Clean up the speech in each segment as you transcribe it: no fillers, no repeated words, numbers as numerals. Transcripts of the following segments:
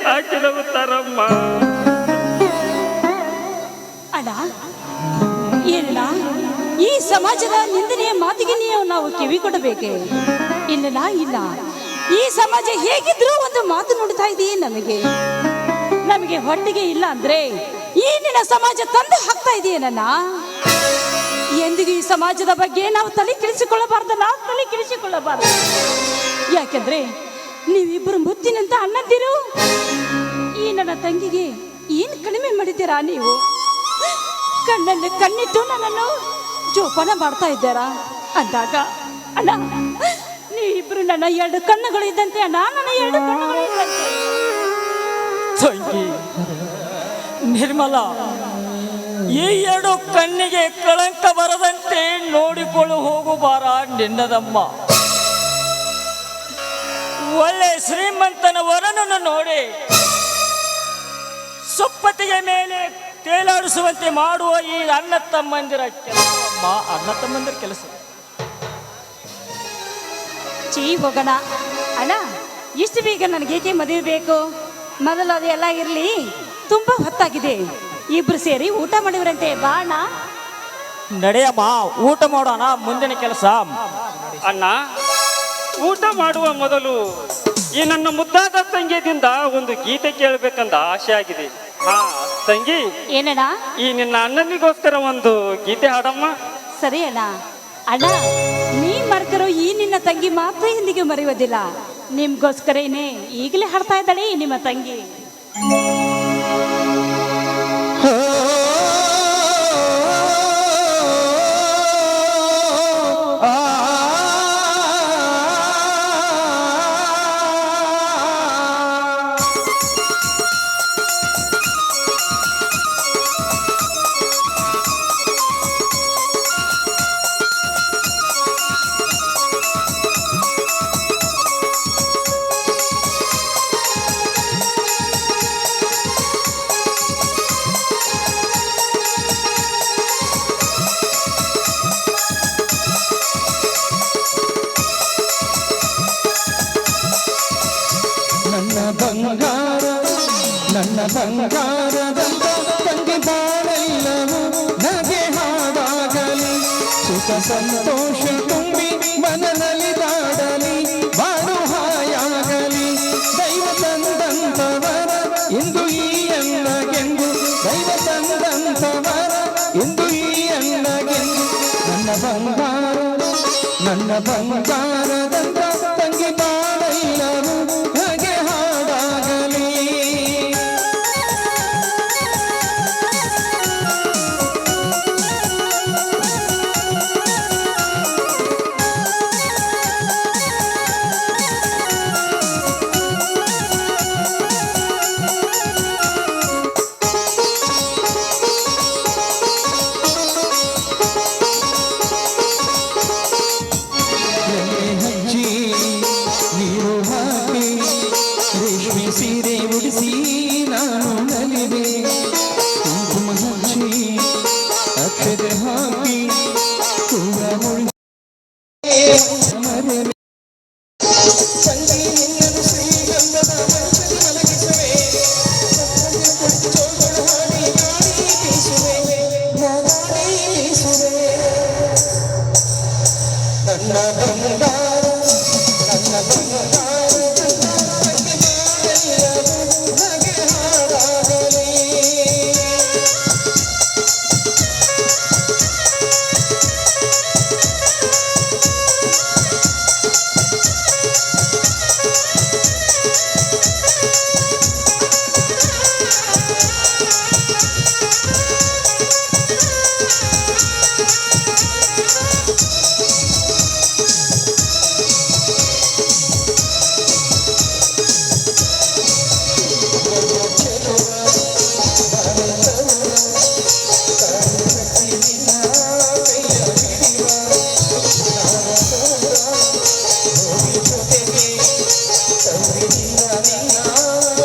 ಹಾಕಿದ ಉತ್ತರಮ್ಮ. ಅಣ್ಣ ಏನಣ್ಣ, ಈ ಸಮಾಜದ ನಿಂದನೆಯ ಮಾತಿಗೆ ನಾವು ಕಿವಿ ಕೊಡಬೇಕೆ? ಇಲ್ಲ ಇಲ್ಲ, ಈ ಸಮಾಜ ಹೇಗಿದ್ರೂ ಒಂದು ಮಾತು ನುಡಿತಾ ಇದೆಯೇ ನಮಗೆ ಹೊಟ್ಟಿಗೆ ಇಲ್ಲ ಅಂದ್ರೆ ಈ ನಿನ್ನ ಸಮಾಜ ತಂದು ಹಾಕ್ತಾ ಇದೆಯೇನಣ್ಣ. ಎಂದಿಗೂ ಈ ಸಮಾಜದ ಬಗ್ಗೆ ನಾವು ತಲೆ ಕೆಡಿಸಿಕೊಳ್ಳಬಾರ್ದು. ಯಾಕೆಂದ್ರೆ ನೀವಿಬ್ಬರು ಮುತ್ತಿನಂತ ಅಣ್ಣಂದಿರು. ಈ ನನ್ನ ತಂಗಿಗೆ ಏನು ಕಡಿಮೆ ಮಾಡಿದ್ದೀರಾ ನೀವು? ಕಣ್ಣಲ್ಲಿ ಕಣ್ಣಿಟ್ಟು ನನ್ನನ್ನು ಜೋಪಾನ ಮಾಡ್ತಾ ಇದ್ದಾರಾ ಅಂದಾಗ ಅಣ್ಣ, ನೀವಿಬ್ರು ನನ್ನ ಎರಡು ಕಣ್ಣುಗಳು ಇದ್ದಂತೆ ಅಣ್ಣ, ನನ್ನ ಎರಡು ಕಣ್ಣುಗಳು ಇದ್ದಂತೆ. ತಂಗಿ ನಿರ್ಮಲ, ಈ ಎರಡು ಕಣ್ಣಿಗೆ ಕಳಂಕ ಬರದಂತೆ ನೋಡಿಕೊಳ್ಳು ಹೋಗುಬಾರ ನಿನ್ನದಮ್ಮ. ಒಳ್ಳೆ ಶ್ರೀಮಂತನ ವರನನ್ನು ನೋಡಿ ಸುಪ್ಪತ್ತಿಗೆ ಮೇಲೆ ತೇಲಾಡಿಸುವಂತೆ ಮಾಡುವ ಈ ಅಣ್ಣ ತಮ್ಮಂದಿರ ಕೆಲಸ. ಹೋಗೋಣ ಅಣ್ಣ, ಇಷ್ಟು ಬೇಗ ನನಗೇಕೆ ಮದುವೆ ಬೇಕು? ಮೊದಲು ಅದು ಎಲ್ಲ ಇರಲಿ, ತುಂಬಾ ಹೊತ್ತಾಗಿದೆ. ಇಬ್ರು ಸೇರಿ ಊಟ ಮಾಡಿದ್ರಂತೆ. ಬಾ ಅಣ್ಣ. ನಡೆಯಮ್ಮ, ಊಟ ಮಾಡೋಣ. ಮುಂದಿನ ಕೆಲಸ. ಅಣ್ಣ, ಊಟ ಮಾಡುವ ಮೊದಲು ಈ ನನ್ನ ಮುದ್ದಾದ ತಂಗಿಯಿಂದ ಒಂದು ಗೀತೆ ಕೇಳಬೇಕಂದ ಆಸೆ ಆಗಿದೆ. ಹಾ ತಂಗಿ, ಏನಣ್ಣ? ಈ ನಿನ್ನ ಅಣ್ಣನಿಗೋಸ್ಕರ ಒಂದು ಗೀತೆ ಹಾಡಮ್ಮ. ಸರಿ ಅಣ್ಣ. ಅಣ್ಣ, ನೀ ಮರೆತಿರೋ ಈ ನಿನ್ನ ತಂಗಿ ಮಾತ್ರ ಎಂದಿಗೂ ಮರೆಯುವುದಿಲ್ಲ. ನಿಮ್ಗೋಸ್ಕರನೇ ಈಗಲೇ ಹಾಡ್ತಾ ಇದ್ದಾಳೆ ನಿಮ್ಮ ತಂಗಿ. ನನ್ನ ಬಂಗಾರದಂತ ತಂಗಿ ಬಾಳೆಲ್ಲವೂ ನಗೆ ಹಾಡಾಗಲಿ, ಸುಖ ಸಂತೋಷ ತುಂಬಿ ಮನದಲ್ಲಿ ದಾಡಲಿ, ಬಾಳು ಹಾಯಾಗಲಿ. ದೈವ ತಂದಂತವರ ಇಂದು ಈ ಅನ್ನಗೆಂದು, ದೈವ ತಂದಂತವರ ಇಂದು ಈ ಅನ್ನಗೆಂದು. ನನ್ನ ಬಂಗಾರದಂತ ತಂಗಿ ಬಾಳೆಲ್ಲವೂ ನಗೆ ಹಾಡಾಗಲಿ. ಸೀರೆ ಉಡಿಸಿ ನಾನು ನಲಿದೆ, ಕುಂಕುಮ ಹಚ್ಚಿ ಅಕ್ಷತೆ ಹಾಕಿ ಕೂಡ ಶ್ರೀಗಂಧದ ಮಲಗಿಸುವೆ, ಹಾಡಿ ಗಾಡಿ ಬೀಸುವೆ, ನನ್ನ ಬಂಗಾರ ನನ್ನ ಬಂಗಾರ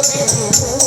Thank you.